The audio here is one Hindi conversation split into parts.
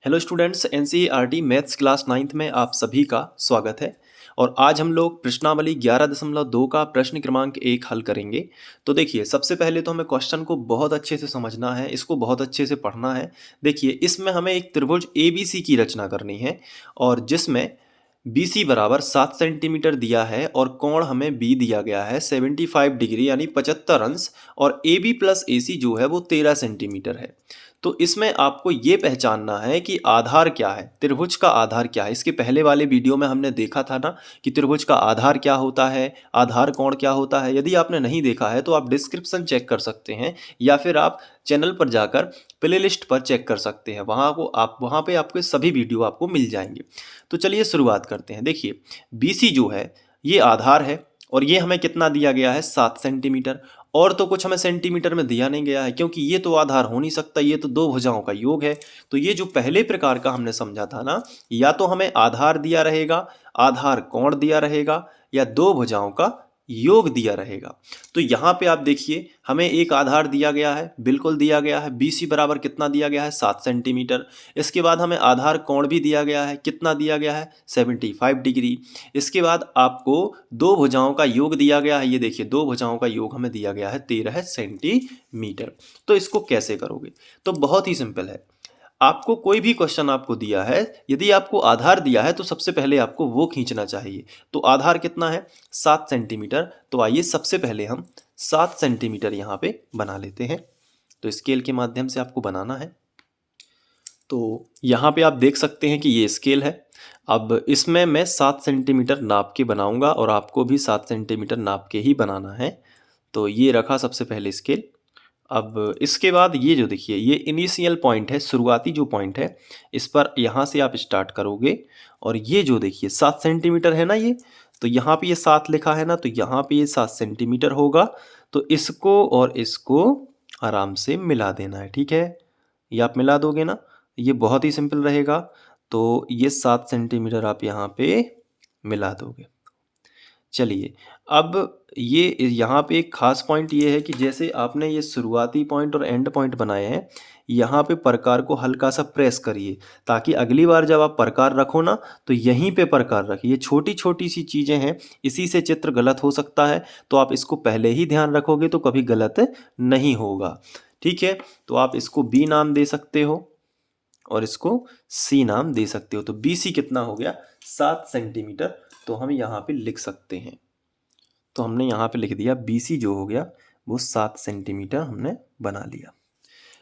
Hello students, NCERT maths class 9th में आप सभी का स्वागत है। और आज हम लोग प्रश्नावली 11.2 का प्रश्न क्रमांक 1 हल करेंगे। तो देखिए, सबसे पहले तो हमें क्वेश्चन को बहुत अच्छे से समझना है, इसको बहुत अच्छे से पढ़ना है। देखिए, इसमें हमें एक त्रिभुज एबीसी की रचना करनी है और जिसमें BC बराबर 7 सेंटीमीटर दिया है और कोण हमें B दिया गया है 75 डिग्री यानी 75 अंश, और AB प्लस AC जो है वो 13 सेंटीमीटर है। तो इसमें आपको ये पहचानना है कि आधार क्या है, त्रिभुज का आधार क्या है। इसके पहले वाले वीडियो में हमने देखा था ना कि त्रिभुज का आधार क्या होता है, आधार कोण क्या होता है। यदि आपने नहीं देखा है तो आप डिस्क्रिप्शन चेक कर सकते हैं या फिर आप चैनल पर जाकर प्लेलिस्ट पर चेक कर सकते हैं। वहाँ पे आपके सभी वीडियो आपको मिल जाएंगे। तो चलिए शुरुआत करते हैं। देखिए, BC जो है ये आधार है और ये हमें कितना दिया गया है 7 सेंटीमीटर। और तो कुछ हमें सेंटीमीटर में दिया नहीं गया है क्योंकि ये तो आधार हो नहीं सकता, ये तो दो भुजाओं का योग है। तो ये जो पहले प्रकार का हमने समझा था ना, या तो हमें आधार दिया रहेगा, आधार कोण दिया रहेगा, या दो भुजाओं का योग दिया रहेगा। तो यहाँ पे आप देखिए, हमें एक आधार दिया गया है, बिल्कुल दिया गया है। BC बराबर कितना दिया गया है 7 सेंटीमीटर। इसके बाद हमें आधार कोण भी दिया गया है, कितना दिया गया है 75 डिग्री। इसके बाद आपको दो भुजाओं का योग दिया गया है, ये देखिए दो भुजाओं का योग हमें दिया गया है 13 सेंटीमीटर। तो इसको कैसे करोगे? तो बहुत ही सिंपल है। आपको कोई भी क्वेश्चन आपको दिया है, यदि आपको आधार दिया है तो सबसे पहले आपको वो खींचना चाहिए। तो आधार कितना है 7 सेंटीमीटर। तो आइए सबसे पहले हम 7 सेंटीमीटर यहाँ पे बना लेते हैं। तो स्केल के माध्यम से आपको बनाना है। तो यहाँ पे आप देख सकते हैं कि ये स्केल है। अब इसमें मैं 7 सेंटीमीटर नाप के बनाऊंगा और आपको भी 7 सेंटीमीटर नाप के ही बनाना है। तो ये रखा सबसे पहले स्केल। अब इसके बाद ये जो देखिए, ये इनिशियल पॉइंट है, शुरुआती जो पॉइंट है, इस पर यहाँ से आप स्टार्ट करोगे। और ये जो देखिए 7 सेंटीमीटर है ना ये, तो यहाँ पे ये 7 लिखा है ना, तो यहाँ पे ये 7 सेंटीमीटर होगा। तो इसको और इसको आराम से मिला देना है, ठीक है। ये आप मिला दोगे ना, ये बहुत ही सिंपल रहेगा। तो ये 7 सेंटीमीटर आप यहाँ पे मिला दोगे। चलिए, अब ये यहाँ पे एक खास पॉइंट ये है कि जैसे आपने ये शुरुआती पॉइंट और एंड पॉइंट बनाए हैं, यहाँ पे प्रकार को हल्का सा प्रेस करिए ताकि अगली बार जब आप प्रकार रखो ना, तो यहीं पे प्रकार रखिए। छोटी छोटी सी चीज़ें हैं, इसी से चित्र गलत हो सकता है। तो आप इसको पहले ही ध्यान रखोगे तो कभी गलत नहीं होगा, ठीक है। तो आप इसको B नाम दे सकते हो और इसको C नाम दे सकते हो। तो BC कितना हो गया 7 सेंटीमीटर। तो हम यहाँ पे लिख सकते हैं। तो हमने यहाँ पे लिख दिया BC जो हो गया वो 7 सेंटीमीटर हमने बना लिया।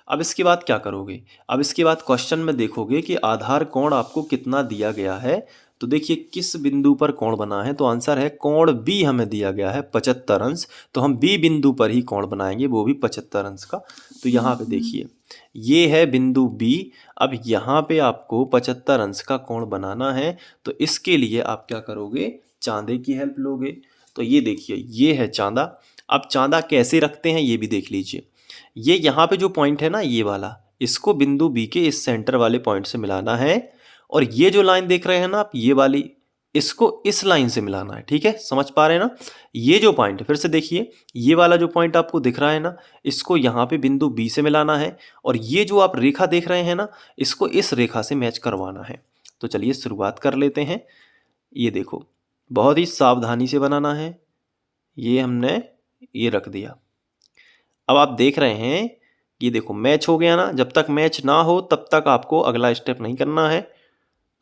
अब इसके बाद क्या करोगे? अब इसके बाद क्वेश्चन में देखोगे कि आधार कोण आपको कितना दिया गया है। तो देखिए किस बिंदु पर कोण बना है, तो आंसर है कोण B हमें दिया गया है 75 अंश। तो हम B बिंदु पर ही कोण बनाएंगे, वो भी 75 अंश का। तो यहाँ पे देखिए, ये है बिंदु B। अब यहाँ पे आपको 75 अंश का कोण बनाना है। तो इसके लिए आप क्या करोगे? चांदे की हेल्प लोगे। तो ये देखिए, ये है चांदा। अब चांदा कैसे रखते हैं ये भी देख लीजिए। ये यहाँ पे जो पॉइंट है ना, ये वाला, इसको बिंदु B के इस सेंटर वाले पॉइंट से मिलाना है। और ये जो लाइन देख रहे हैं ना आप, ये वाली, इसको इस लाइन से मिलाना है, ठीक है। समझ पा रहे हैं ना? ये जो पॉइंट, फिर से देखिए, ये वाला जो पॉइंट आपको दिख रहा है ना, इसको यहाँ पे बिंदु B से मिलाना है। और ये जो आप रेखा देख रहे हैं ना, इसको इस रेखा से मैच करवाना है। तो चलिए शुरुआत कर लेते हैं। ये देखो, बहुत ही सावधानी से बनाना है। ये हमने ये रख दिया। अब आप देख रहे हैं, ये देखो मैच हो गया ना। जब तक मैच ना हो तब तक आपको अगला स्टेप नहीं करना है।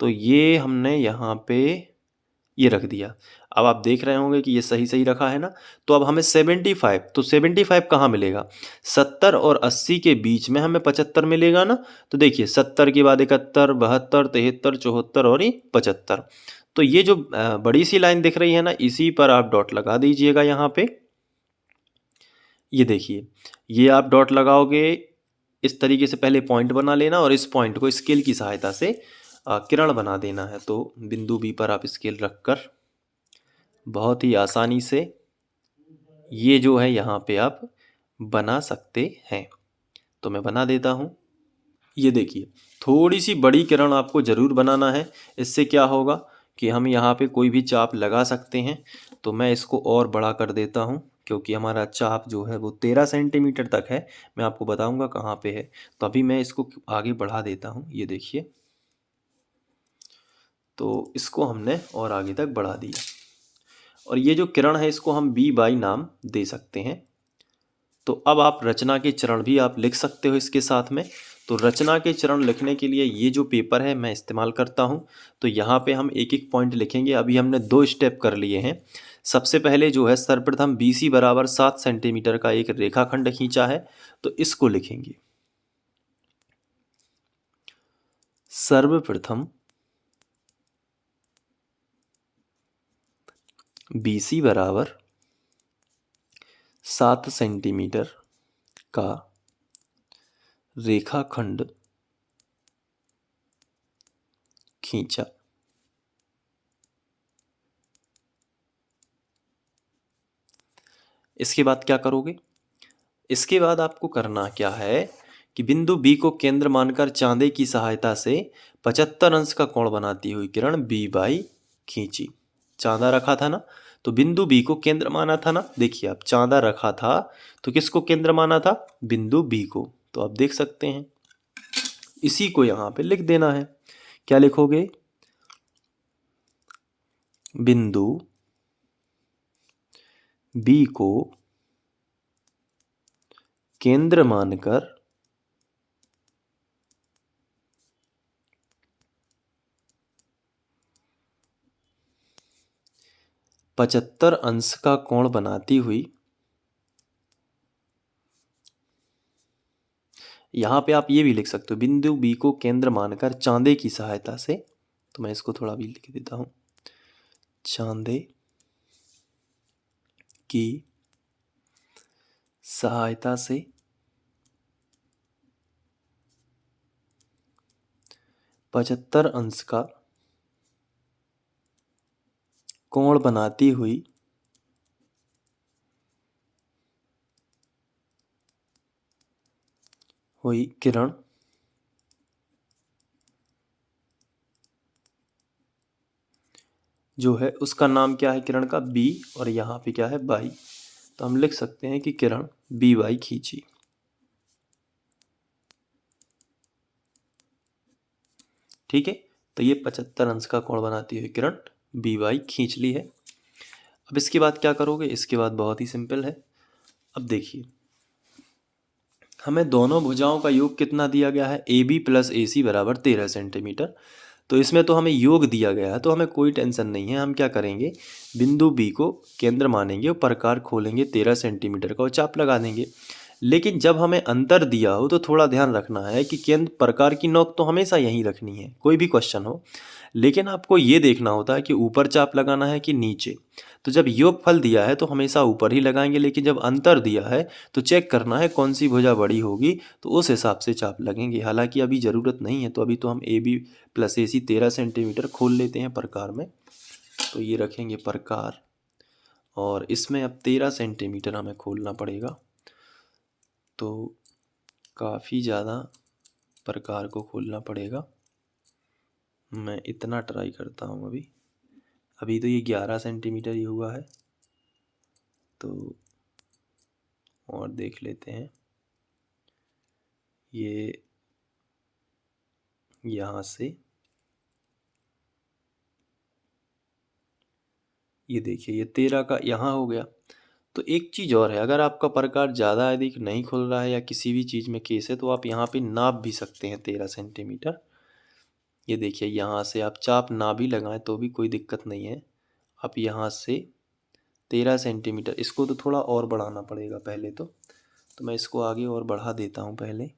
तो ये हमने यहाँ पे ये रख दिया। अब आप देख रहे होंगे कि ये सही सही रखा है ना। तो अब हमें 75, तो 75 कहाँ मिलेगा? 70 और 80 के बीच में हमें 75 मिलेगा ना। तो देखिए 70 के बाद 71, 72, 73, 74 और ये 75। तो ये जो बड़ी सी लाइन दिख रही है ना, इसी पर आप डॉट लगा दीजिएगा यहाँ पे। ये देखिए, ये आप डॉट लगाओगे इस तरीके से। पहले पॉइंट बना लेना और इस पॉइंट को स्केल की सहायता से किरण बना देना है। तो बिंदु B पर आप स्केल रखकर बहुत ही आसानी से ये जो है यहाँ पे आप बना सकते हैं। तो मैं बना देता हूँ। ये देखिए, थोड़ी सी बड़ी किरण आपको ज़रूर बनाना है। इससे क्या होगा कि हम यहाँ पे कोई भी चाप लगा सकते हैं। तो मैं इसको और बड़ा कर देता हूँ क्योंकि हमारा चाप जो है वो 13 सेंटीमीटर तक है। मैं आपको बताऊँगा कहाँ पे है। तो अभी मैं इसको आगे बढ़ा देता हूँ। ये देखिए, तो इसको हमने और आगे तक बढ़ा दिया और ये जो किरण है इसको हम बी बाई नाम दे सकते हैं। तो अब आप रचना के चरण भी आप लिख सकते हो इसके साथ में। तो रचना के चरण लिखने के लिए ये जो पेपर है मैं इस्तेमाल करता हूँ। तो यहाँ पे हम एक एक पॉइंट लिखेंगे। अभी हमने 2 स्टेप कर लिए हैं। सबसे पहले जो है सर्वप्रथम BC बराबर 7 सेंटीमीटर का एक रेखाखंड खींचा है, तो इसको लिखेंगे। सर्वप्रथम BC बराबर 7 सेंटीमीटर का रेखाखंड खींचा। इसके बाद क्या करोगे? इसके बाद आपको करना क्या है कि बिंदु B को केंद्र मानकर चांदे की सहायता से 75 अंश का कोण बनाती हुई किरण B बाई खींची। चांदा रखा था ना, तो बिंदु B को केंद्र माना था ना। देखिए आप चांदा रखा था तो किसको केंद्र माना था? बिंदु B को। तो आप देख सकते हैं इसी को यहाँ पे लिख देना है। क्या लिखोगे? बिंदु B को केंद्र मानकर 75 अंश का कोण बनाती हुई, यहाँ पे आप ये भी लिख सकते हो बिंदु B को केंद्र मानकर चांदे की सहायता से। तो मैं इसको थोड़ा भी लिख देता हूँ, चांदे की सहायता से 75 अंश का कोण बनाती हुई किरण जो है उसका नाम क्या है? किरण का B, और यहाँ पे क्या है? बाई। तो हम लिख सकते हैं कि किरण B बाई खींची। ठीक है, तो ये 75 अंश का कोण बनाती हुई किरण B बाई खींच ली है। अब इसके बाद क्या करोगे? इसके बाद बहुत ही सिंपल है। अब देखिए हमें दोनों भुजाओं का योग कितना दिया गया है? AB प्लस AC बराबर 13 सेंटीमीटर। तो इसमें तो हमें योग दिया गया है तो हमें कोई टेंशन नहीं है। हम क्या करेंगे? बिंदु B को केंद्र मानेंगे और प्रकार खोलेंगे 13 सेंटीमीटर का और चाप लगा देंगे। लेकिन जब हमें अंतर दिया हो तो थोड़ा ध्यान रखना है कि केंद्र प्रकार की नोक तो हमेशा यहीं रखनी है, कोई भी क्वेश्चन हो। लेकिन आपको ये देखना होता है कि ऊपर चाप लगाना है कि नीचे। तो जब योगफल दिया है तो हमेशा ऊपर ही लगाएंगे, लेकिन जब अंतर दिया है तो चेक करना है कौन सी भुजा बड़ी होगी, तो उस हिसाब से चाप लगेंगे। हालांकि अभी ज़रूरत नहीं है, तो अभी तो हम AB प्लस AC 13 सेंटीमीटर खोल लेते हैं प्रकार में। तो ये रखेंगे प्रकार, और इसमें अब 13 सेंटीमीटर हमें खोलना पड़ेगा। तो काफ़ी ज़्यादा प्रकार को खोलना पड़ेगा। मैं इतना ट्राई करता हूँ। अभी तो ये 11 सेंटीमीटर ही हुआ है, तो और देख लेते हैं। ये यहाँ से ये देखिए ये 13 का यहाँ हो गया। तो एक चीज़ और है, अगर आपका प्रकार ज़्यादा अधिक नहीं खुल रहा है या किसी भी चीज़ में केस है तो आप यहाँ पे नाप भी सकते हैं 13 सेंटीमीटर। ये देखिए यहाँ से आप चाप ना भी लगाएं तो भी कोई दिक्कत नहीं है। आप यहाँ से 13 सेंटीमीटर, इसको तो थोड़ा और बढ़ाना पड़ेगा पहले तो मैं इसको आगे और बढ़ा देता हूँ पहले।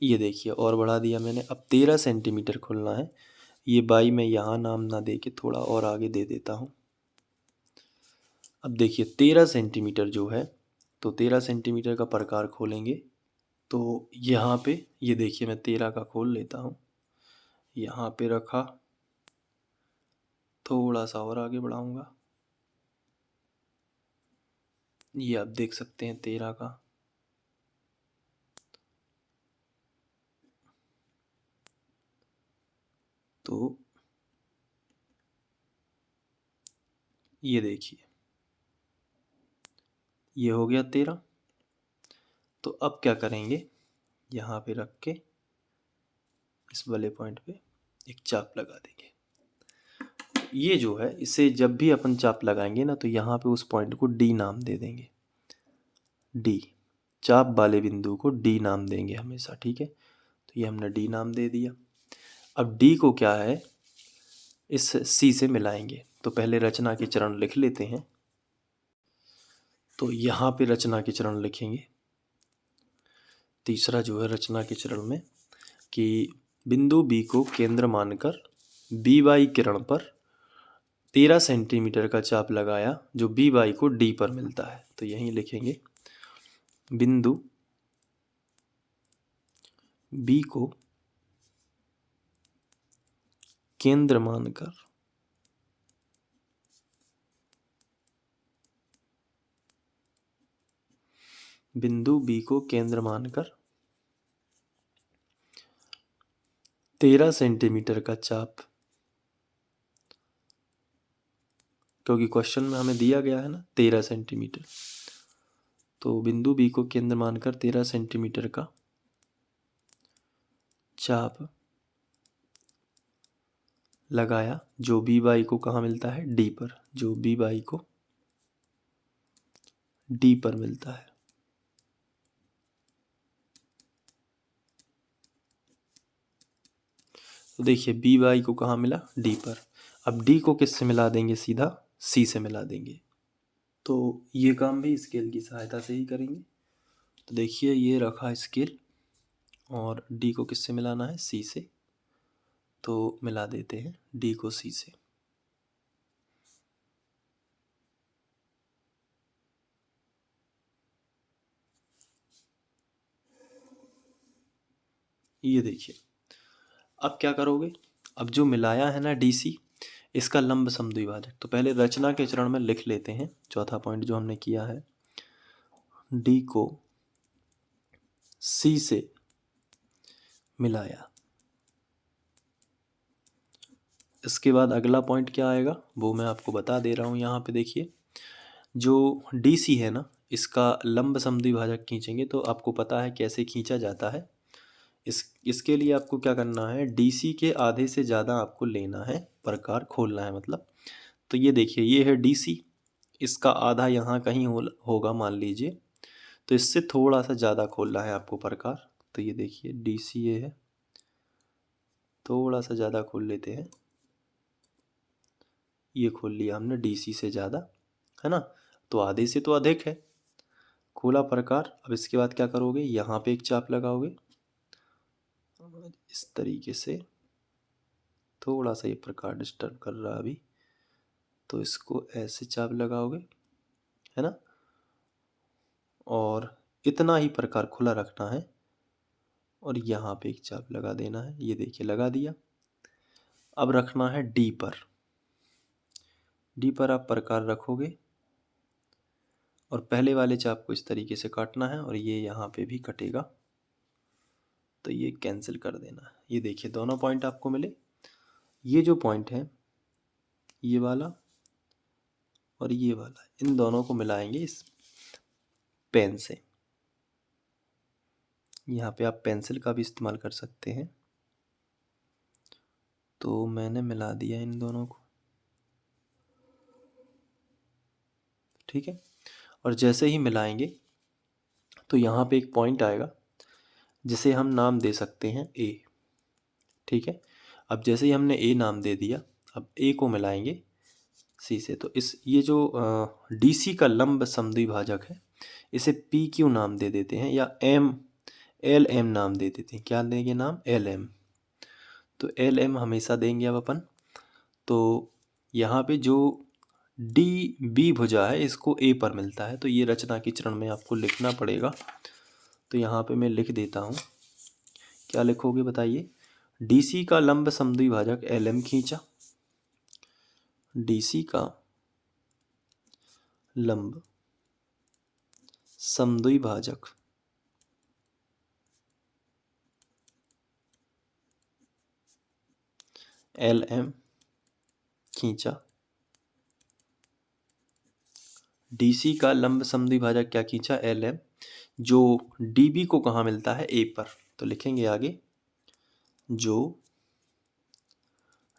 ये देखिए और बढ़ा दिया मैंने। अब 13 सेंटीमीटर खुलना है। ये बाई मैं यहाँ नाम ना दे के थोड़ा और आगे दे देता हूँ। अब देखिए 13 सेंटीमीटर जो है, तो 13 सेंटीमीटर का प्रकार खोलेंगे। तो यहाँ पे ये देखिए मैं 13 का खोल लेता हूँ। यहाँ पे रखा, थोड़ा सा और आगे बढ़ाऊँगा। ये आप देख सकते हैं 13 का। तो ये देखिए ये हो गया 13। तो अब क्या करेंगे, यहाँ पे रख के इस वाले पॉइंट पे एक चाप लगा देंगे। ये जो है इसे जब भी अपन चाप लगाएंगे ना, तो यहाँ पे उस पॉइंट को डी नाम दे देंगे। डी, चाप वाले बिंदु को डी नाम देंगे हमेशा, ठीक है। तो ये हमने डी नाम दे दिया। अब डी को क्या है, इस सी से मिलाएंगे। तो पहले रचना के चरण लिख लेते हैं। तो यहाँ पे रचना के चरण लिखेंगे। तीसरा जो है रचना के चरण में कि बिंदु बी को केंद्र मानकर बी वाई किरण पर 13 सेंटीमीटर का चाप लगाया जो बी वाई को डी पर मिलता है। तो यहीं लिखेंगे बिंदु बी को केंद्र मानकर बिंदु बी को केंद्र मानकर 13 सेंटीमीटर का चाप, क्योंकि क्वेश्चन में हमें दिया गया है ना 13 सेंटीमीटर, तो बिंदु बी को केंद्र मानकर 13 सेंटीमीटर का चाप लगाया जो बी वाई को कहाँ मिलता है, डी पर, जो बी वाई को डी पर मिलता है। तो देखिए बी वाई को कहाँ मिला, डी पर। अब डी को किससे मिला देंगे, सीधा सी से मिला देंगे। तो ये काम भी स्केल की सहायता से ही करेंगे। तो देखिए ये रखा स्केल और डी को किससे मिलाना है, सी से। तो मिला देते हैं डी को सी से। ये देखिए अब क्या करोगे, अब जो मिलाया है ना डीसी, इसका लंब समद्विभाजक। तो पहले रचना के चरण में लिख लेते हैं चौथा पॉइंट जो हमने किया है, डी को सी से मिलाया। इसके बाद अगला पॉइंट क्या आएगा वो मैं आपको बता दे रहा हूँ। यहाँ पे देखिए जो डीसी है ना, इसका लंब समद्विभाजक खींचेंगे। तो आपको पता है कैसे खींचा जाता है। इसके लिए आपको क्या करना है, डीसी के आधे से ज़्यादा आपको लेना है, प्रकार खोलना है मतलब। तो ये देखिए ये है डीसी, इसका आधा यहाँ कहीं होगा मान लीजिए, तो इससे थोड़ा सा ज़्यादा खोलना है आपको प्रकार। तो ये देखिए डीसी ये है, थोड़ा सा ज़्यादा खोल लेते हैं। ये खोल लिया हमने डीसी से ज़्यादा, है ना। तो आधे से तो अधिक है, खोला प्रकार। अब इसके बाद क्या करोगे, यहाँ पे एक चाप लगाओगे इस तरीके से। थोड़ा सा ये प्रकार डिस्टर्ब कर रहा है अभी, तो इसको ऐसे चाप लगाओगे, है ना। और इतना ही प्रकार खुला रखना है और यहाँ पे एक चाप लगा देना है। ये देखिए लगा दिया। अब रखना है डी पर। डी पर आप प्रकार रखोगे और पहले वाले चाप को इस तरीके से काटना है और ये यहाँ पे भी कटेगा, तो ये कैंसिल कर देना है। ये देखिए दोनों पॉइंट आपको मिले। ये जो पॉइंट है ये वाला और ये वाला, इन दोनों को मिलाएंगे इस पेन से। यहाँ पे आप पेंसिल का भी इस्तेमाल कर सकते हैं। तो मैंने मिला दिया इन दोनों को, ठीक है। और जैसे ही मिलाएंगे तो यहाँ पे एक पॉइंट आएगा जिसे हम नाम दे सकते हैं ए, ठीक है। अब जैसे ही हमने ए नाम दे दिया, अब ए को मिलाएंगे सी से। तो इस ये जो डीसी का लंब समद्विभाजक है, इसे पी क्यू नाम दे देते हैं या एम एल एम नाम दे देते हैं। क्या देंगे नाम, एल एम। तो एल एम हमेशा देंगे अब अपन। तो यहाँ पे जो डी बी भुजा है इसको ए पर मिलता है, तो ये रचना के चरण में आपको लिखना पड़ेगा। तो यहाँ पे मैं लिख देता हूँ। क्या लिखोगे बताइए, डीसी का लंब समद्विभाजक एल एम खींचा, डीसी का लंब समद्विभाजक एल एम खींचा, डीसी का लंब समद्विभाजक क्या खींचा, एल एम। जो DB को कहाँ मिलता है, A पर। तो लिखेंगे आगे, जो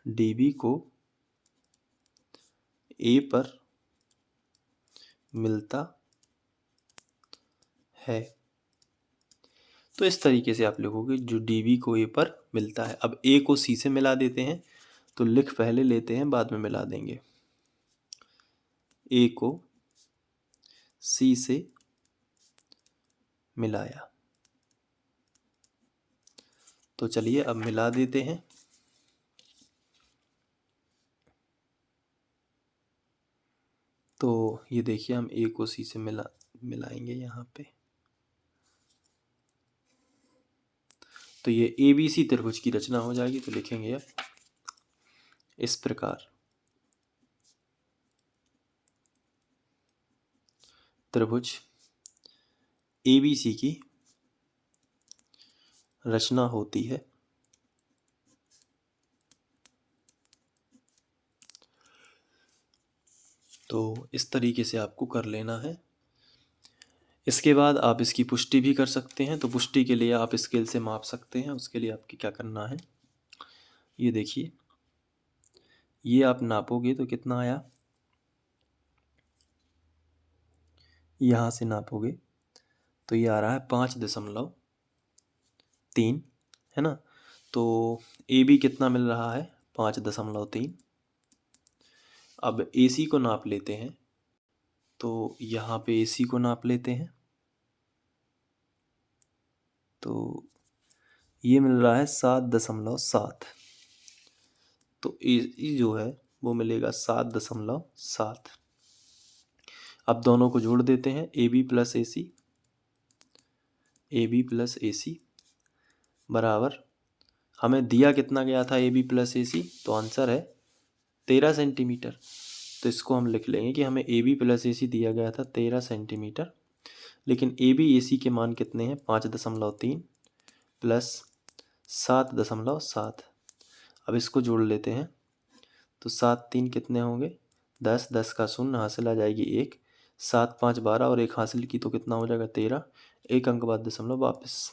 DB को A पर मिलता है। तो इस तरीके से आप लिखोगे, जो DB को A पर मिलता है। अब A को C से मिला देते हैं, तो लिख पहले लेते हैं, बाद में मिला देंगे। A को C से मिलाया, तो चलिए अब मिला देते हैं। तो ये देखिए, हम A को C से मिलाएंगे यहाँ पे। तो ये ABC त्रिभुज की रचना हो जाएगी। तो लिखेंगे अब इस प्रकार, त्रिभुज ABC की रचना होती है। तो इस तरीके से आपको कर लेना है। इसके बाद आप इसकी पुष्टि भी कर सकते हैं। तो पुष्टि के लिए आप स्केल से माप सकते हैं। उसके लिए आपको क्या करना है, ये देखिए, ये आप नापोगे तो कितना आया, यहाँ से नापोगे तो ये आ रहा है 5.3, है ना। तो AB कितना मिल रहा है, 5.3। अब AC को नाप लेते हैं, तो यहाँ पे AC को नाप लेते हैं। तो ये मिल रहा है 7.7। तो AC जो है वो मिलेगा 7.7। अब दोनों को जोड़ देते हैं, AB प्लस AC बराबर, हमें दिया कितना गया था AB प्लस AC, तो आंसर है 13 सेंटीमीटर। तो इसको हम लिख लेंगे कि हमें AB प्लस AC दिया गया था 13 सेंटीमीटर, लेकिन AB AC के मान कितने हैं, 5.3 प्लस 7.7। अब इसको जोड़ लेते हैं, तो 7×3 कितने होंगे, 10, 10 का शून्य, हासिल आ जाएगी 1, 7, 5, 12 और 1 हासिल की तो कितना हो जाएगा 13, एक अंक बाद दशमलव वापस।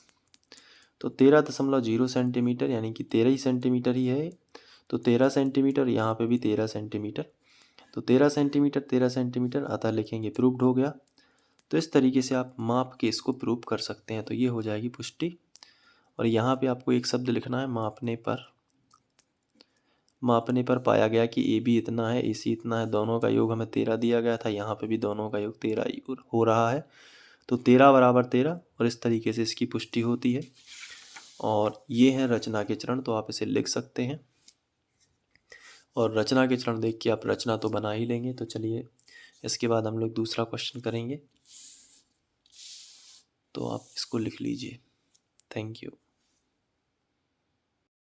तो 13.0 सेंटीमीटर, यानी कि 13 ही सेंटीमीटर ही है। तो 13 सेंटीमीटर, यहाँ पे भी 13 सेंटीमीटर। तो 13 सेंटीमीटर 13 सेंटीमीटर, अतः लिखेंगे प्रूव्ड हो गया। तो इस तरीके से आप माप के इसको प्रूव कर सकते हैं। तो ये हो जाएगी पुष्टि। और यहाँ पे आपको एक शब्द लिखना है, मापने पर पाया गया कि AB इतना है, AC इतना है, दोनों का योग हमें 13 दिया गया था। यहाँ पे भी दोनों का योग 13 ही हो रहा है। तो 13 बराबर 13, और इस तरीके से इसकी पुष्टि होती है। और ये है रचना के चरण, तो आप इसे लिख सकते हैं। और रचना के चरण देख के आप रचना तो बना ही लेंगे। तो चलिए, इसके बाद हम लोग दूसरा क्वेश्चन करेंगे। तो आप इसको लिख लीजिए। Thank you.